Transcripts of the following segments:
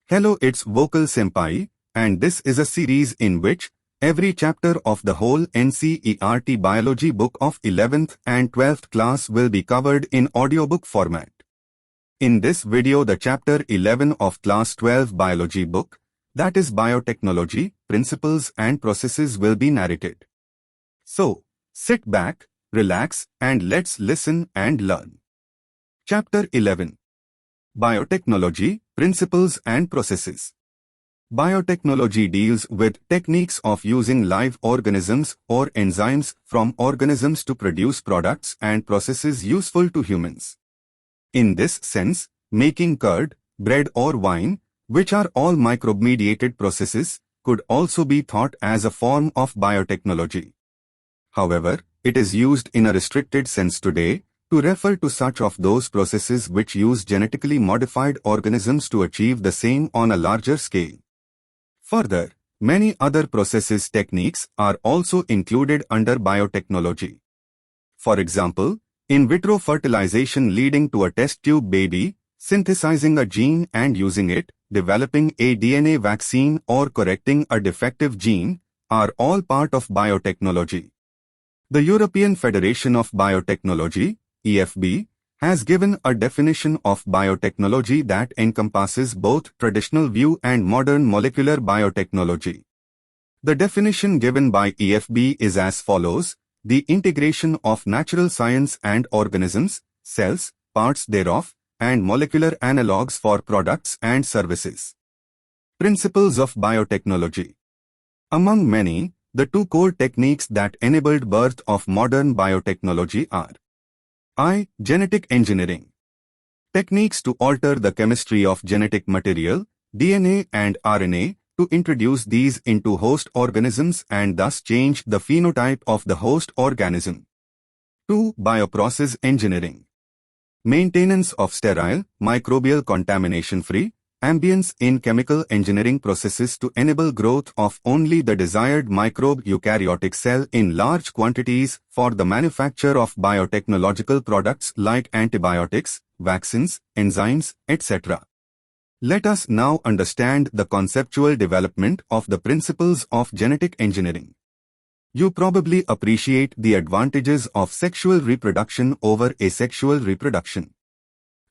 Hello, it's Vocal Senpai, and this is a series in which every chapter of the whole NCERT Biology book of 11th and 12th class will be covered in audiobook format. In this video, the chapter 11 of class 12 biology book, that is Biotechnology, Principles and Processes, will be narrated. So, sit back, relax, and let's listen and learn. Chapter 11. Biotechnology, Principles and Processes. Biotechnology deals with techniques of using live organisms or enzymes from organisms to produce products and processes useful to humans. In this sense, making curd, bread or wine, which are all microbe-mediated processes, could also be thought as a form of biotechnology. However, it is used in a restricted sense today, to refer to such of those processes which use genetically modified organisms to achieve the same on a larger scale. Further, many other processes techniques are also included under biotechnology. For example, in vitro fertilization leading to a test tube baby, synthesizing a gene and using it, developing a DNA vaccine or correcting a defective gene, are all part of biotechnology. The European Federation of Biotechnology, EFB, has given a definition of biotechnology that encompasses both traditional view and modern molecular biotechnology. The definition given by EFB is as follows: the integration of natural science and organisms, cells, parts thereof, and molecular analogues for products and services. Principles of biotechnology. Among many, the two core techniques that enabled birth of modern biotechnology are I. Genetic engineering. Techniques to alter the chemistry of genetic material, DNA and RNA, to introduce these into host organisms and thus change the phenotype of the host organism. 2. Bioprocess engineering. Maintenance of sterile, microbial contamination-free ambience in chemical engineering processes to enable growth of only the desired microbe eukaryotic cell in large quantities for the manufacture of biotechnological products like antibiotics, vaccines, enzymes, etc. Let us now understand the conceptual development of the principles of genetic engineering. You probably appreciate the advantages of sexual reproduction over asexual reproduction.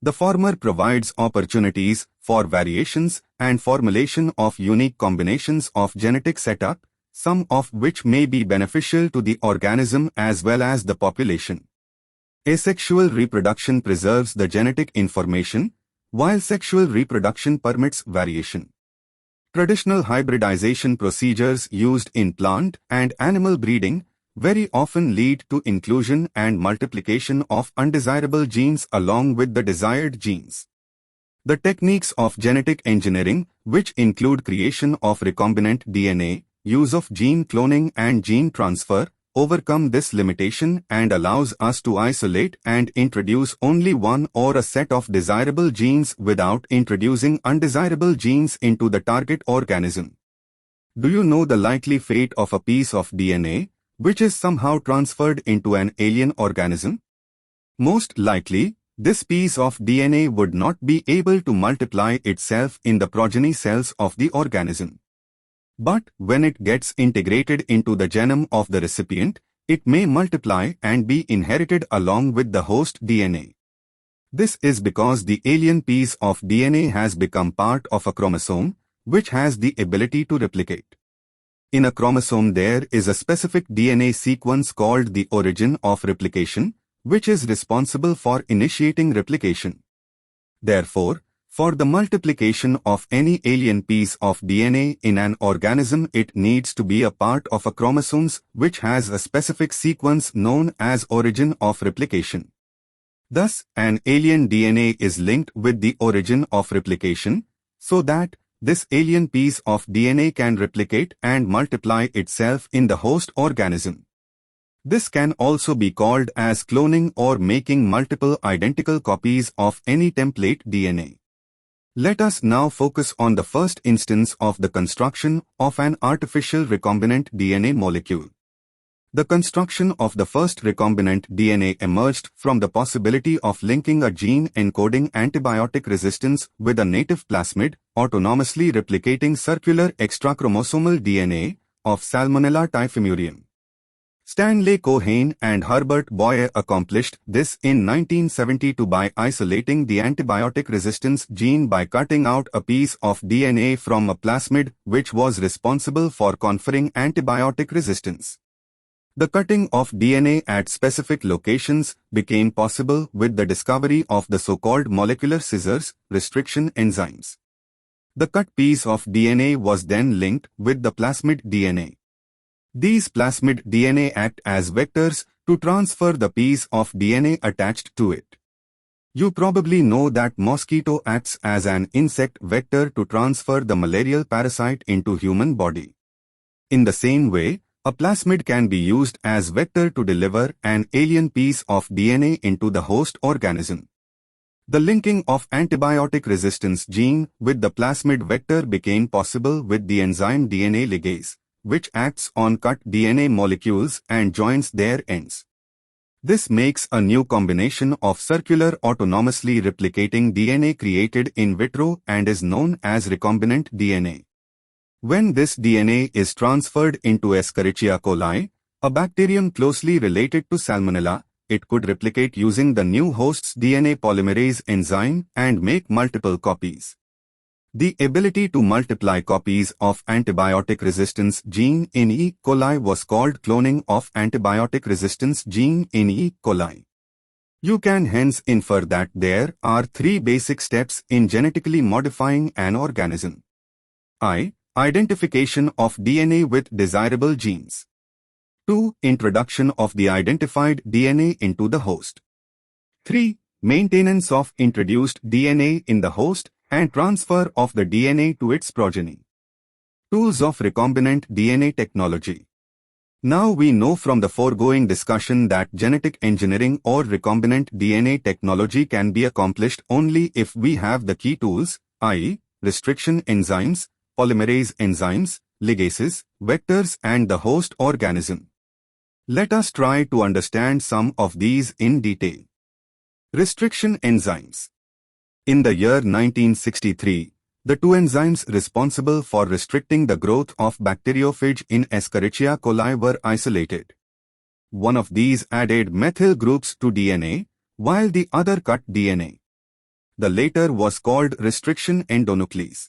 The former provides opportunities for variations and formulation of unique combinations of genetic setup, some of which may be beneficial to the organism as well as the population. Asexual reproduction preserves the genetic information, while sexual reproduction permits variation. Traditional hybridization procedures used in plant and animal breeding very often lead to inclusion and multiplication of undesirable genes along with the desired genes. The techniques of genetic engineering, which include creation of recombinant DNA, use of gene cloning and gene transfer, overcome this limitation and allows us to isolate and introduce only one or a set of desirable genes without introducing undesirable genes into the target organism. Do you know the likely fate of a piece of DNA, which is somehow transferred into an alien organism? Most likely, this piece of DNA would not be able to multiply itself in the progeny cells of the organism. But when it gets integrated into the genome of the recipient, it may multiply and be inherited along with the host DNA. This is because the alien piece of DNA has become part of a chromosome, which has the ability to replicate. In a chromosome there is a specific DNA sequence called the origin of replication, which is responsible for initiating replication. Therefore, for the multiplication of any alien piece of DNA in an organism, it needs to be a part of a chromosome which has a specific sequence known as origin of replication. Thus, an alien DNA is linked with the origin of replication, so that this alien piece of DNA can replicate and multiply itself in the host organism. This can also be called as cloning or making multiple identical copies of any template DNA. Let us now focus on the first instance of the construction of an artificial recombinant DNA molecule. The construction of the first recombinant DNA emerged from the possibility of linking a gene encoding antibiotic resistance with a native plasmid, autonomously replicating circular extrachromosomal DNA of Salmonella typhimurium. Stanley Cohen and Herbert Boyer accomplished this in 1972 by isolating the antibiotic resistance gene by cutting out a piece of DNA from a plasmid which was responsible for conferring antibiotic resistance. The cutting of DNA at specific locations became possible with the discovery of the so-called molecular scissors, restriction enzymes. The cut piece of DNA was then linked with the plasmid DNA. These plasmid DNA act as vectors to transfer the piece of DNA attached to it. You probably know that mosquito acts as an insect vector to transfer the malarial parasite into human body. In the same way, a plasmid can be used as vector to deliver an alien piece of DNA into the host organism. The linking of antibiotic resistance gene with the plasmid vector became possible with the enzyme DNA ligase, which acts on cut DNA molecules and joins their ends. This makes a new combination of circular autonomously replicating DNA created in vitro and is known as recombinant DNA. When this DNA is transferred into Escherichia coli, a bacterium closely related to Salmonella, it could replicate using the new host's DNA polymerase enzyme and make multiple copies. The ability to multiply copies of antibiotic resistance gene in E. coli was called cloning of antibiotic resistance gene in E. coli. You can hence infer that there are three basic steps in genetically modifying an organism. I. Identification of DNA with desirable genes. 2. Introduction of the identified DNA into the host. 3. Maintenance of introduced DNA in the host and transfer of the DNA to its progeny. Tools of recombinant DNA technology. Now we know from the foregoing discussion that genetic engineering or recombinant DNA technology can be accomplished only if we have the key tools, i.e., restriction enzymes, polymerase enzymes, ligases, vectors and the host organism. Let us try to understand some of these in detail. Restriction enzymes. In the year 1963, the two enzymes responsible for restricting the growth of bacteriophage in Escherichia coli were isolated. One of these added methyl groups to DNA, while the other cut DNA. The latter was called restriction endonuclease.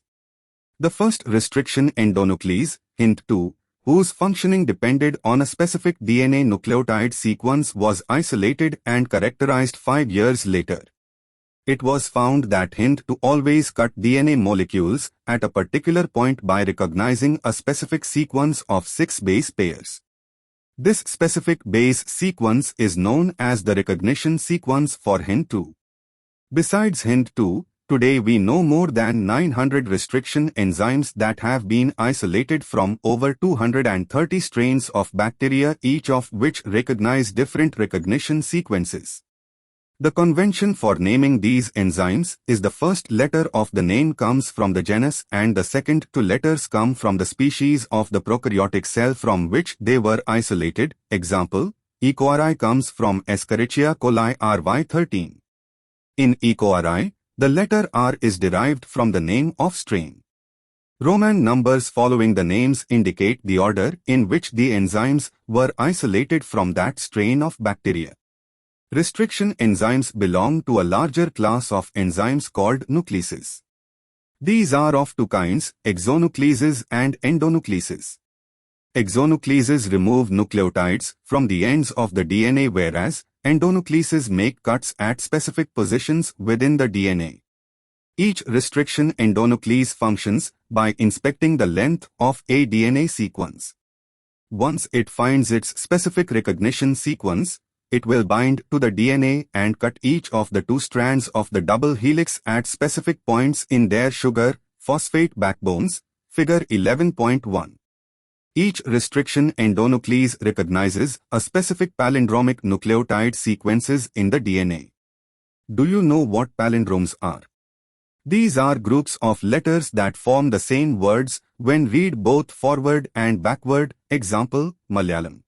The first restriction endonuclease, Hint2, whose functioning depended on a specific DNA nucleotide sequence, was isolated and characterized 5 years later. It was found that Hint2 always cut DNA molecules at a particular point by recognizing a specific sequence of 6 base pairs. This specific base sequence is known as the recognition sequence for Hint2. Besides Hint2, today we know more than 900 restriction enzymes that have been isolated from over 230 strains of bacteria, each of which recognize different recognition sequences. The convention for naming these enzymes is the first letter of the name comes from the genus and the second two letters come from the species of the prokaryotic cell from which they were isolated. Example, E. coli comes from Escherichia coli RY13. In E. coli, the letter R is derived from the name of strain. Roman numbers following the names indicate the order in which the enzymes were isolated from that strain of bacteria. Restriction enzymes belong to a larger class of enzymes called nucleases. These are of two kinds, exonucleases and endonucleases. Exonucleases remove nucleotides from the ends of the DNA, whereas endonucleases make cuts at specific positions within the DNA. Each restriction endonuclease functions by inspecting the length of a DNA sequence. Once it finds its specific recognition sequence, it will bind to the DNA and cut each of the two strands of the double helix at specific points in their sugar-phosphate backbones, figure 11.1. Each restriction endonuclease recognizes a specific palindromic nucleotide sequences in the DNA. Do you know what palindromes are? These are groups of letters that form the same words when read both forward and backward. Example, Malayalam.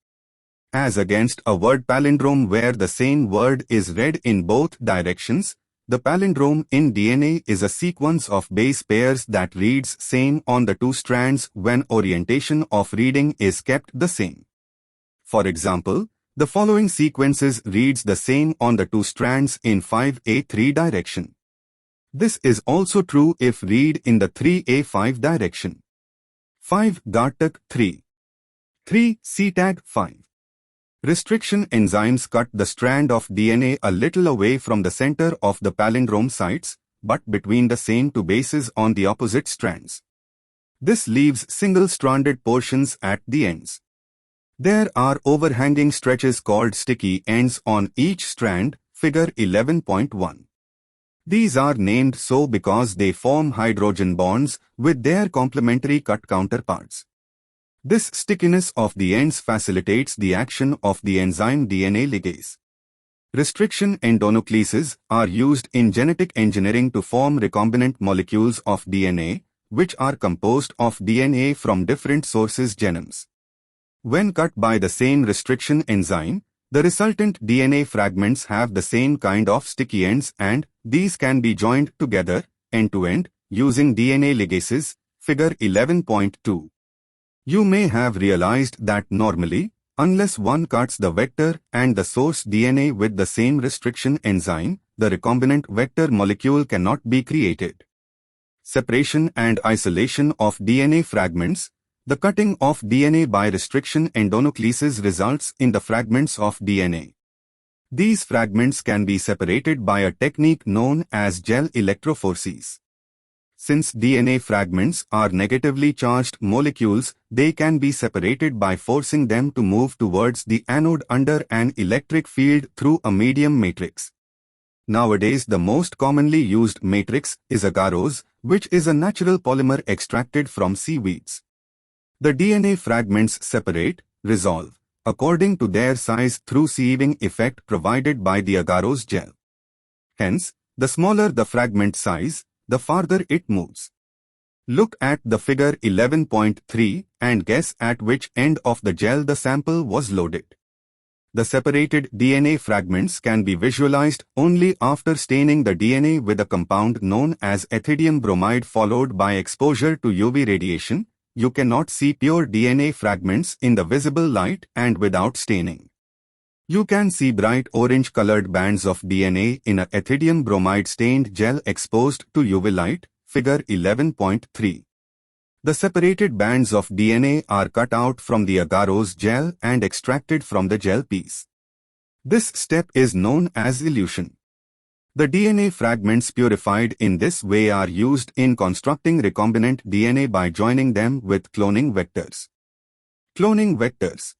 As against a word palindrome where the same word is read in both directions, the palindrome in DNA is a sequence of base pairs that reads same on the two strands when orientation of reading is kept the same. For example, the following sequences reads the same on the two strands in 5A3 direction. This is also true if read in the 3A5 direction. 5 GARTAC 3. 3 CTAG 5. Restriction enzymes cut the strand of DNA a little away from the center of the palindrome sites, but between the same two bases on the opposite strands. This leaves single-stranded portions at the ends. There are overhanging stretches called sticky ends on each strand, figure 11.1. These are named so because they form hydrogen bonds with their complementary cut counterparts. This stickiness of the ends facilitates the action of the enzyme DNA ligase. Restriction endonucleases are used in genetic engineering to form recombinant molecules of DNA, which are composed of DNA from different sources' genomes. When cut by the same restriction enzyme, the resultant DNA fragments have the same kind of sticky ends and these can be joined together, end-to-end, using DNA ligases, figure 11.2. You may have realized that normally, unless one cuts the vector and the source DNA with the same restriction enzyme, the recombinant vector molecule cannot be created. Separation and isolation of DNA fragments. The cutting of DNA by restriction endonucleases results in the fragments of DNA. These fragments can be separated by a technique known as gel electrophoresis. Since DNA fragments are negatively charged molecules, they can be separated by forcing them to move towards the anode under an electric field through a medium matrix. Nowadays, the most commonly used matrix is agarose, which is a natural polymer extracted from seaweeds. The DNA fragments separate, resolve, according to their size through sieving effect provided by the agarose gel. Hence, the smaller the fragment size, the farther it moves. Look at the figure 11.3 and guess at which end of the gel the sample was loaded. The separated DNA fragments can be visualized only after staining the DNA with a compound known as ethidium bromide followed by exposure to UV radiation. You cannot see pure DNA fragments in the visible light and without staining. You can see bright orange-colored bands of DNA in a ethidium bromide stained gel exposed to UV light, figure 11.3. The separated bands of DNA are cut out from the agarose gel and extracted from the gel piece. This step is known as elution. The DNA fragments purified in this way are used in constructing recombinant DNA by joining them with cloning vectors. Cloning vectors.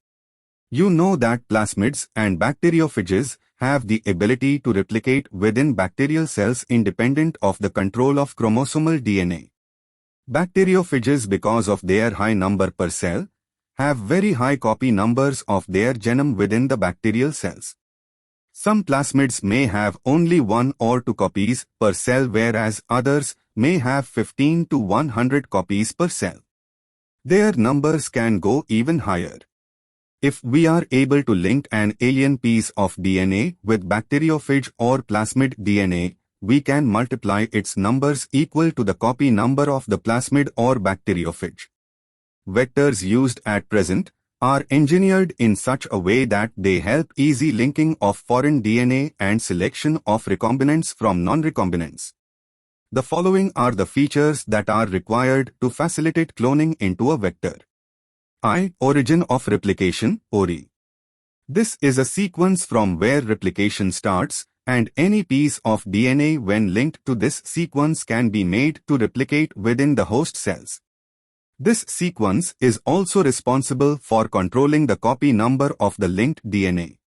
You know that plasmids and bacteriophages have the ability to replicate within bacterial cells independent of the control of chromosomal DNA. Bacteriophages, because of their high number per cell, have very high copy numbers of their genome within the bacterial cells. Some plasmids may have only 1 or 2 copies per cell, whereas others may have 15 to 100 copies per cell. Their numbers can go even higher. If we are able to link an alien piece of DNA with bacteriophage or plasmid DNA, we can multiply its numbers equal to the copy number of the plasmid or bacteriophage. Vectors used at present are engineered in such a way that they help easy linking of foreign DNA and selection of recombinants from non-recombinants. The following are the features that are required to facilitate cloning into a vector. I. Origin of replication, ORI. This is a sequence from where replication starts, and any piece of DNA when linked to this sequence can be made to replicate within the host cells. This sequence is also responsible for controlling the copy number of the linked DNA.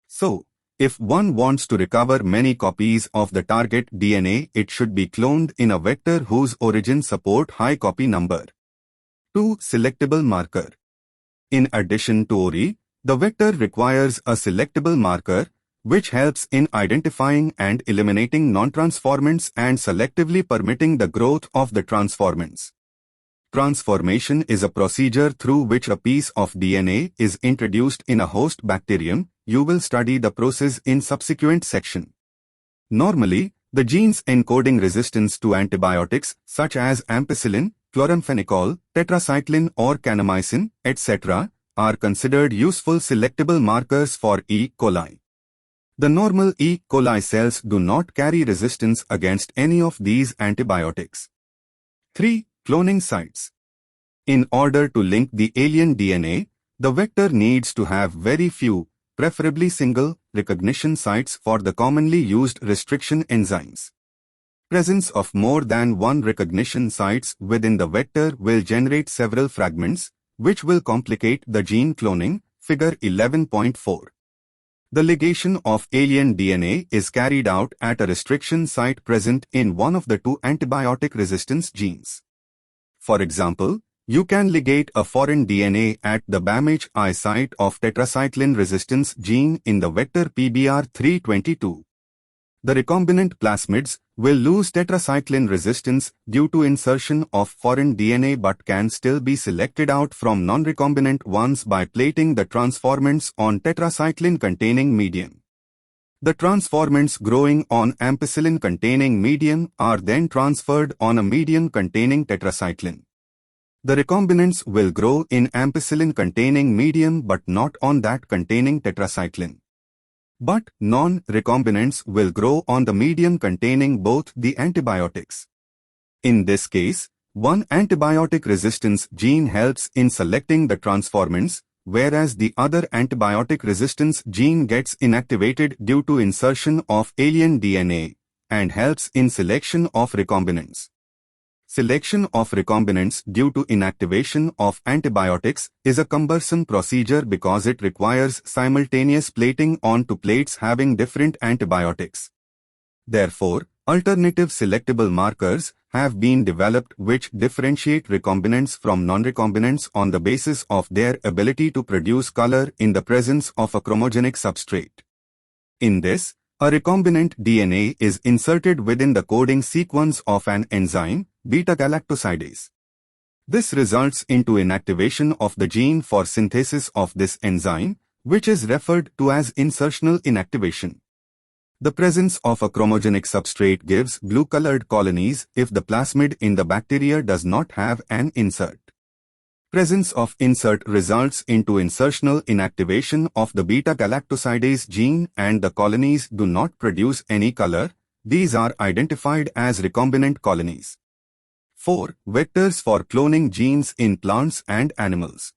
So, if one wants to recover many copies of the target DNA, it should be cloned in a vector whose origin support high copy number. 2. Selectable marker. In addition to ORI, the vector requires a selectable marker, which helps in identifying and eliminating non-transformants and selectively permitting the growth of the transformants. Transformation is a procedure through which a piece of DNA is introduced in a host bacterium. You will study the process in subsequent section. Normally, the genes encoding resistance to antibiotics such as ampicillin, chloramphenicol, tetracycline or kanamycin, etc., are considered useful selectable markers for E. coli. The normal E. coli cells do not carry resistance against any of these antibiotics. 3. Cloning sites. In order to link the alien DNA, the vector needs to have very few, preferably single, recognition sites for the commonly used restriction enzymes. Presence of more than one recognition sites within the vector will generate several fragments, which will complicate the gene cloning, figure 11.4. The ligation of alien DNA is carried out at a restriction site present in one of the two antibiotic resistance genes. For example, you can ligate a foreign DNA at the BAMH-I site of tetracycline resistance gene in the vector PBR322. The recombinant plasmids will lose tetracycline resistance due to insertion of foreign DNA but can still be selected out from non-recombinant ones by plating the transformants on tetracycline-containing medium. The transformants growing on ampicillin-containing medium are then transferred on a medium containing tetracycline. The recombinants will grow in ampicillin-containing medium but not on that containing tetracycline. But non-recombinants will grow on the medium containing both the antibiotics. In this case, one antibiotic resistance gene helps in selecting the transformants, whereas the other antibiotic resistance gene gets inactivated due to insertion of alien DNA and helps in selection of recombinants. Selection of recombinants due to inactivation of antibiotics is a cumbersome procedure because it requires simultaneous plating onto plates having different antibiotics. Therefore, alternative selectable markers have been developed which differentiate recombinants from non-recombinants on the basis of their ability to produce color in the presence of a chromogenic substrate. In this, a recombinant DNA is inserted within the coding sequence of an enzyme, beta-galactosidase. This results into inactivation of the gene for synthesis of this enzyme, which is referred to as insertional inactivation. The presence of a chromogenic substrate gives blue-colored colonies if the plasmid in the bacteria does not have an insert. Presence of insert results into insertional inactivation of the beta-galactosidase gene and the colonies do not produce any color. These are identified as recombinant colonies. 4. Vectors for cloning genes in plants and animals.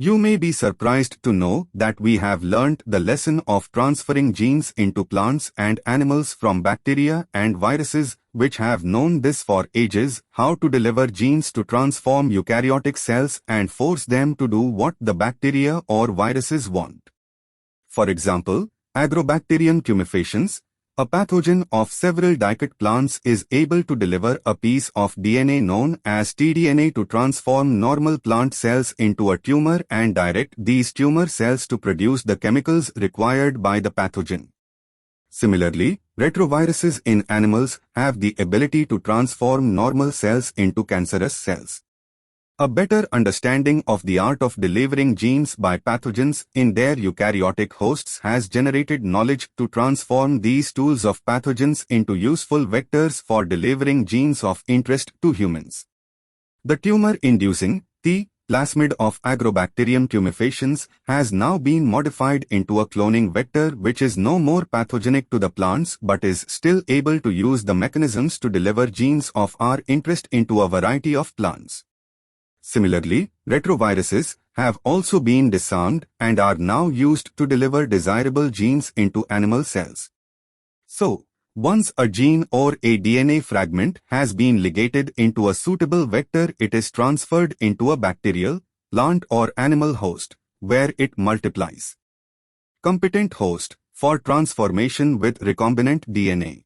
You may be surprised to know that we have learnt the lesson of transferring genes into plants and animals from bacteria and viruses which have known this for ages, how to deliver genes to transform eukaryotic cells and force them to do what the bacteria or viruses want. For example, Agrobacterium tumefaciens, a pathogen of several dicot plants, is able to deliver a piece of DNA known as tDNA to transform normal plant cells into a tumor and direct these tumor cells to produce the chemicals required by the pathogen. Similarly, retroviruses in animals have the ability to transform normal cells into cancerous cells. A better understanding of the art of delivering genes by pathogens in their eukaryotic hosts has generated knowledge to transform these tools of pathogens into useful vectors for delivering genes of interest to humans. The tumor-inducing T plasmid of Agrobacterium tumefaciens has now been modified into a cloning vector which is no more pathogenic to the plants but is still able to use the mechanisms to deliver genes of our interest into a variety of plants. Similarly, retroviruses have also been disarmed and are now used to deliver desirable genes into animal cells. So, once a gene or a DNA fragment has been ligated into a suitable vector, it is transferred into a bacterial, plant or animal host, where it multiplies. Competent host for transformation with recombinant DNA.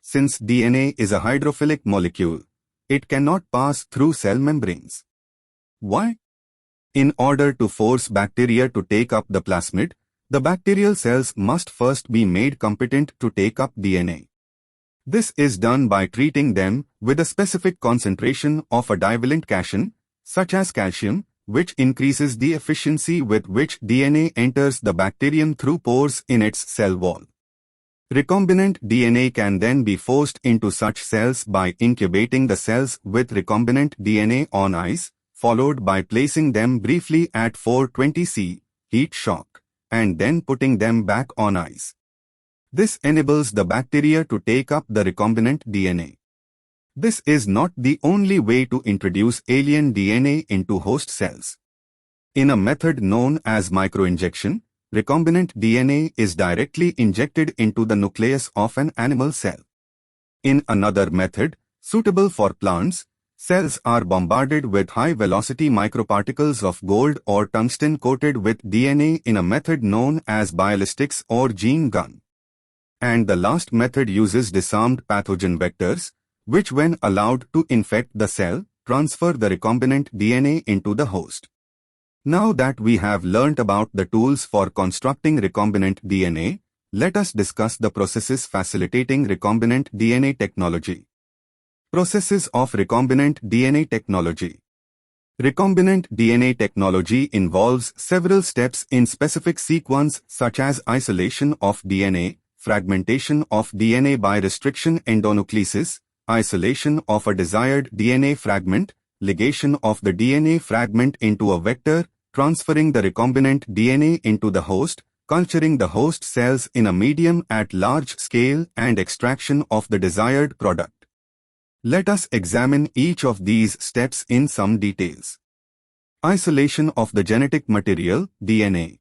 Since DNA is a hydrophilic molecule, it cannot pass through cell membranes. Why? In order to force bacteria to take up the plasmid, the bacterial cells must first be made competent to take up DNA. This is done by treating them with a specific concentration of a divalent cation, such as calcium, which increases the efficiency with which DNA enters the bacterium through pores in its cell wall. Recombinant DNA can then be forced into such cells by incubating the cells with recombinant DNA on ice, followed by placing them briefly at 420 C, heat shock, and then putting them back on ice. This enables the bacteria to take up the recombinant DNA. This is not the only way to introduce alien DNA into host cells. In a method known as microinjection, recombinant DNA is directly injected into the nucleus of an animal cell. In another method, suitable for plants, cells are bombarded with high-velocity microparticles of gold or tungsten coated with DNA in a method known as biolistics or gene gun. And the last method uses disarmed pathogen vectors, which when allowed to infect the cell, transfer the recombinant DNA into the host. Now that we have learnt about the tools for constructing recombinant DNA, let us discuss the processes facilitating recombinant DNA technology. Processes of recombinant DNA technology. Recombinant DNA technology involves several steps in specific sequence such as isolation of DNA, fragmentation of DNA by restriction endonucleases, isolation of a desired DNA fragment, ligation of the DNA fragment into a vector, transferring the recombinant DNA into the host, culturing the host cells in a medium at large scale and extraction of the desired product. Let us examine each of these steps in some details. Isolation of the genetic material, DNA.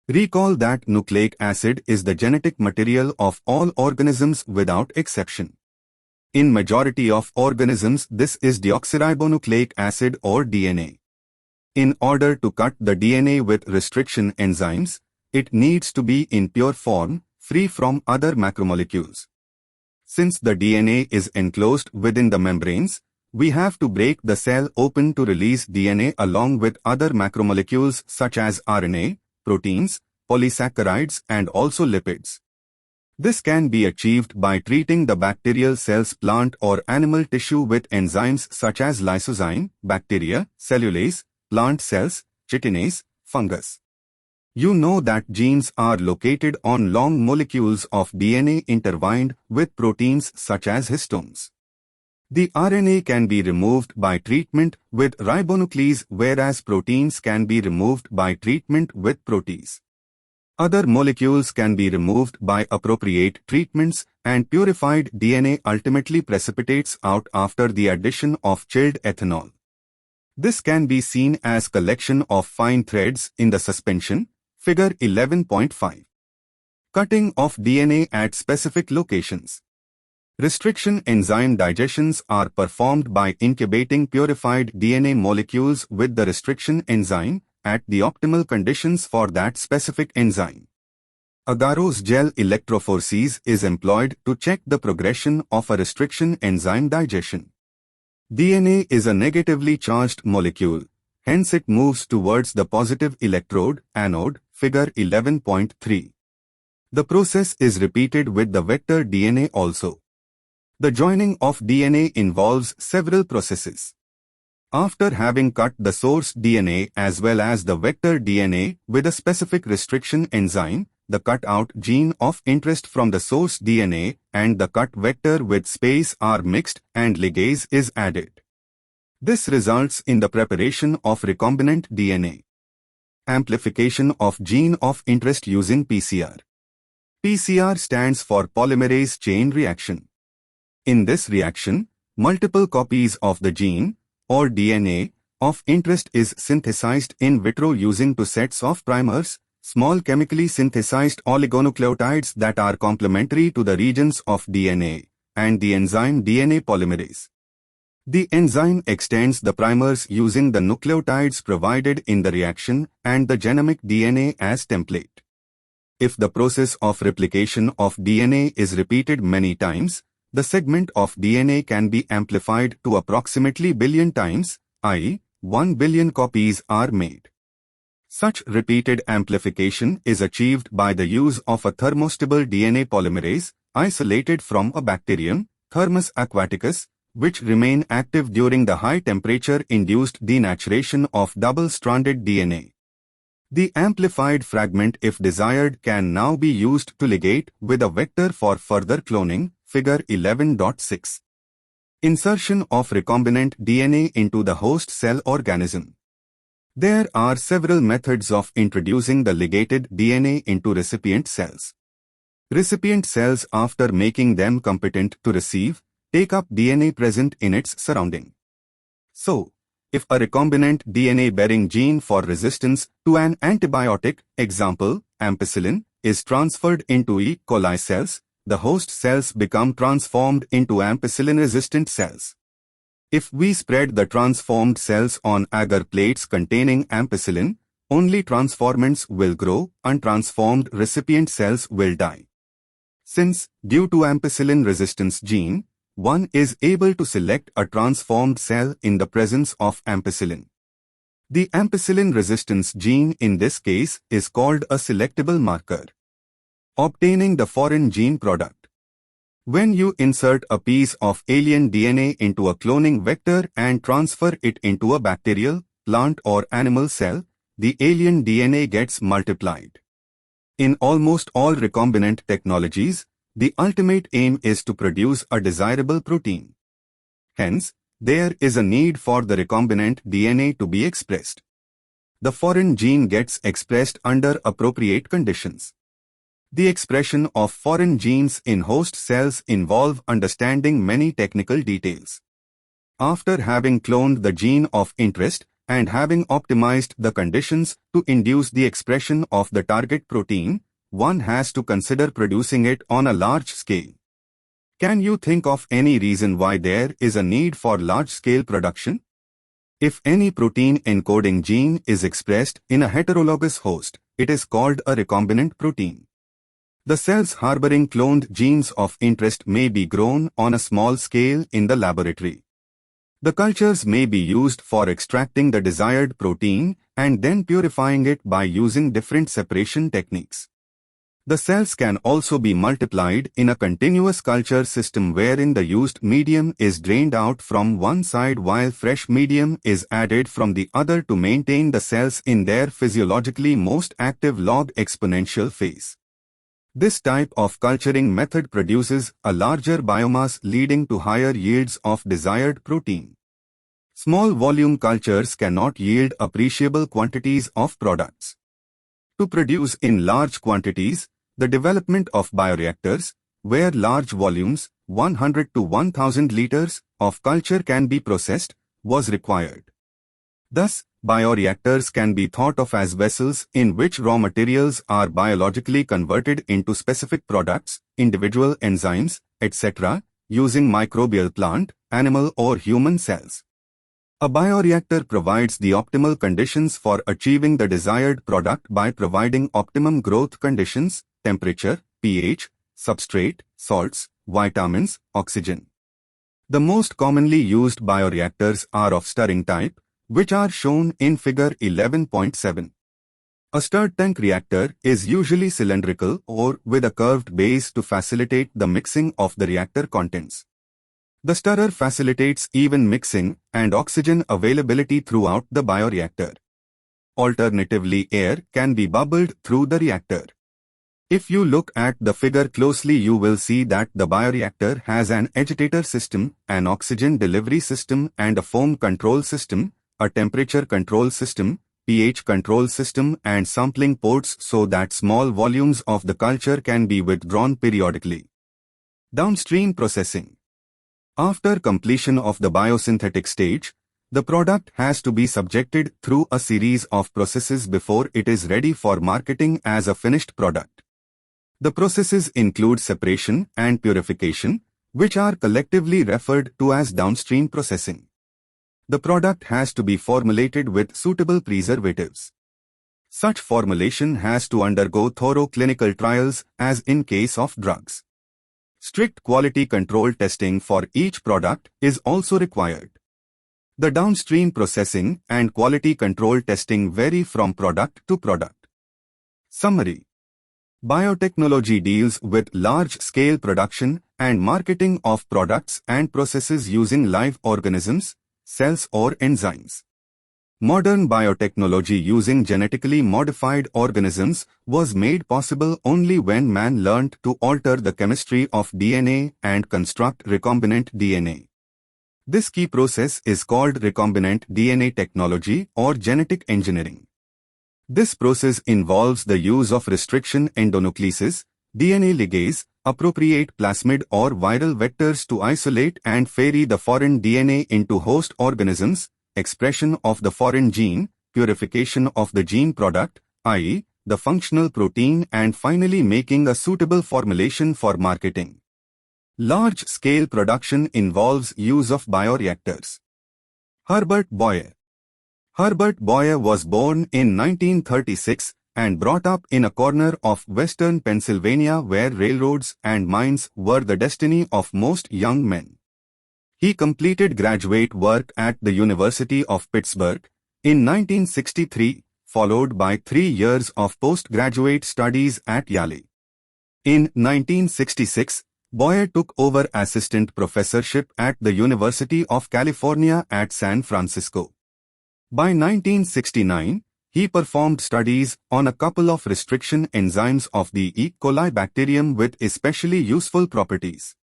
Recall that nucleic acid is the genetic material of all organisms without exception. In majority of organisms, this is deoxyribonucleic acid or DNA. In order to cut the DNA with restriction enzymes, it needs to be in pure form, free from other macromolecules. Since the DNA is enclosed within the membranes, we have to break the cell open to release DNA along with other macromolecules such as RNA, proteins, polysaccharides and also lipids. This can be achieved by treating the bacterial cells, plant or animal tissue with enzymes such as lysozyme, bacteria, cellulase, plant cells, chitinase, fungus. You know that genes are located on long molecules of DNA intertwined with proteins such as histones. The RNA can be removed by treatment with ribonuclease, whereas proteins can be removed by treatment with protease. Other molecules can be removed by appropriate treatments, and purified DNA ultimately precipitates out after the addition of chilled ethanol. This can be seen as collection of fine threads in the suspension, figure 11.5. Cutting of DNA at specific locations. Restriction enzyme digestions are performed by incubating purified DNA molecules with the restriction enzyme at the optimal conditions for that specific enzyme. Agarose gel electrophoresis is employed to check the progression of a restriction enzyme digestion. DNA is a negatively charged molecule, hence it moves towards the positive electrode, anode, figure 11.3. The process is repeated with the vector DNA also. The joining of DNA involves several processes. After having cut the source DNA as well as the vector DNA with a specific restriction enzyme, the cut-out gene of interest from the source DNA and the cut vector with space are mixed and ligase is added. This results in the preparation of recombinant DNA. Amplification of gene of interest using PCR. PCR stands for polymerase chain reaction. In this reaction, multiple copies of the gene, or DNA, of interest is synthesized in vitro using two sets of primers, small chemically synthesized oligonucleotides that are complementary to the regions of DNA, and the enzyme DNA polymerase. The enzyme extends the primers using the nucleotides provided in the reaction and the genomic DNA as template. If the process of replication of DNA is repeated many times, the segment of DNA can be amplified to approximately billion times, i.e., 1 billion copies are made. Such repeated amplification is achieved by the use of a thermostable DNA polymerase, isolated from a bacterium, Thermus aquaticus, which remain active during the high temperature-induced denaturation of double-stranded DNA. The amplified fragment, if desired, can now be used to ligate with a vector for further cloning, figure 11.6. Insertion of recombinant DNA into the host cell organism. There are several methods of introducing the ligated DNA into recipient cells. Recipient cells, after making them competent to receive, take up DNA present in its surrounding. So, if a recombinant DNA-bearing gene for resistance to an antibiotic, example, ampicillin, is transferred into E. coli cells, the host cells become transformed into ampicillin-resistant cells. If we spread the transformed cells on agar plates containing ampicillin, only transformants will grow, untransformed recipient cells will die. Since, due to ampicillin resistance gene, one is able to select a transformed cell in the presence of ampicillin. The ampicillin resistance gene in this case is called a selectable marker. Obtaining the foreign gene product. When you insert a piece of alien DNA into a cloning vector and transfer it into a bacterial, plant or animal cell, the alien DNA gets multiplied. In almost all recombinant technologies, the ultimate aim is to produce a desirable protein. Hence, there is a need for the recombinant DNA to be expressed. The foreign gene gets expressed under appropriate conditions. The expression of foreign genes in host cells involve understanding many technical details. After having cloned the gene of interest and having optimized the conditions to induce the expression of the target protein, one has to consider producing it on a large scale. Can you think of any reason why there is a need for large-scale production? If any protein encoding gene is expressed in a heterologous host, it is called a recombinant protein. The cells harboring cloned genes of interest may be grown on a small scale in the laboratory. The cultures may be used for extracting the desired protein and then purifying it by using different separation techniques. The cells can also be multiplied in a continuous culture system wherein the used medium is drained out from one side while fresh medium is added from the other to maintain the cells in their physiologically most active log exponential phase. This type of culturing method produces a larger biomass leading to higher yields of desired protein. Small volume cultures cannot yield appreciable quantities of products. To produce in large quantities, the development of bioreactors, where large volumes, 100 to 1000 liters, of culture can be processed, was required. Thus, bioreactors can be thought of as vessels in which raw materials are biologically converted into specific products, individual enzymes, etc., using microbial plant, animal or human cells. A bioreactor provides the optimal conditions for achieving the desired product by providing optimum growth conditions, temperature, pH, substrate, salts, vitamins, oxygen. The most commonly used bioreactors are of stirring type, which are shown in figure 11.7. A stirred tank reactor is usually cylindrical or with a curved base to facilitate the mixing of the reactor contents. The stirrer facilitates even mixing and oxygen availability throughout the bioreactor. Alternatively, air can be bubbled through the reactor. If you look at the figure closely, you will see that the bioreactor has an agitator system, an oxygen delivery system and a foam control system, a temperature control system, pH control system and sampling ports so that small volumes of the culture can be withdrawn periodically. Downstream processing. After completion of the biosynthetic stage, the product has to be subjected through a series of processes before it is ready for marketing as a finished product. The processes include separation and purification, which are collectively referred to as downstream processing. The product has to be formulated with suitable preservatives. Such formulation has to undergo thorough clinical trials as in case of drugs. Strict quality control testing for each product is also required. The downstream processing and quality control testing vary from product to product. Summary. Biotechnology deals with large-scale production and marketing of products and processes using live organisms, cells or enzymes. Modern biotechnology using genetically modified organisms was made possible only when man learned to alter the chemistry of DNA and construct recombinant DNA. This key process is called recombinant DNA technology or genetic engineering. This process involves the use of restriction endonucleases, DNA ligase, appropriate plasmid or viral vectors to isolate and ferry the foreign DNA into host organisms, expression of the foreign gene, purification of the gene product, i.e., the functional protein, and finally making a suitable formulation for marketing. Large-scale production involves use of bioreactors. Herbert Boyer. Herbert Boyer was born in 1936 and brought up in a corner of western Pennsylvania where railroads and mines were the destiny of most young men. He completed graduate work at the University of Pittsburgh in 1963, followed by 3 years of postgraduate studies at Yale. In 1966, Boyer took over assistant professorship at the University of California at San Francisco. By 1969, he performed studies on a couple of restriction enzymes of the E. coli bacterium with especially useful properties.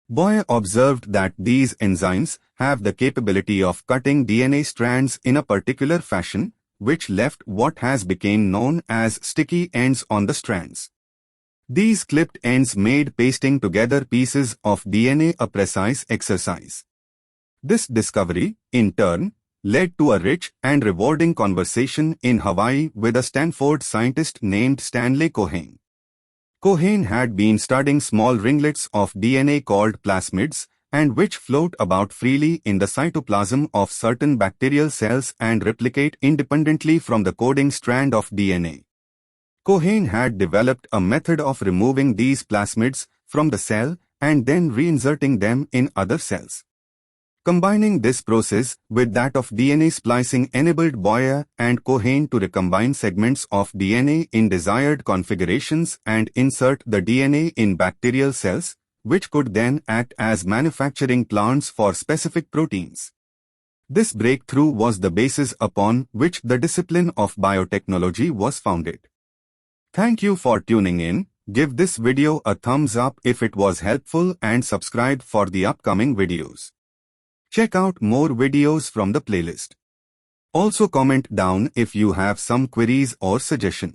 Boyer observed that these enzymes have the capability of cutting DNA strands in a particular fashion, which left what has become known as sticky ends on the strands. These clipped ends made pasting together pieces of DNA a precise exercise. This discovery, in turn, led to a rich and rewarding conversation in Hawaii with a Stanford scientist named Stanley Cohen. Cohen had been studying small ringlets of DNA called plasmids and which float about freely in the cytoplasm of certain bacterial cells and replicate independently from the coding strand of DNA. Cohen had developed a method of removing these plasmids from the cell and then reinserting them in other cells. Combining this process with that of DNA splicing enabled Boyer and Cohen to recombine segments of DNA in desired configurations and insert the DNA in bacterial cells, which could then act as manufacturing plants for specific proteins. This breakthrough was the basis upon which the discipline of biotechnology was founded. Thank you for tuning in. Give this video a thumbs up if it was helpful and subscribe for the upcoming videos. Check out more videos from the playlist. Also comment down if you have some queries or suggestion.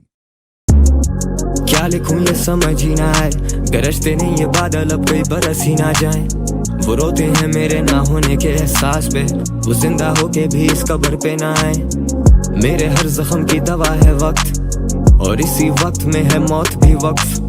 क्या लिखूं ये समझ ही ना आए, गरजते नहीं ये बादल अब कोई बरस ही ना जाए। वो रोते हैं मेरे ना होने के एहसास पे, वो जिंदा होके भी इस कब्र पे ना आए। मेरे हर जख्म की दवा है वक्त, और इसी वक्त में है मौत भी वक्त।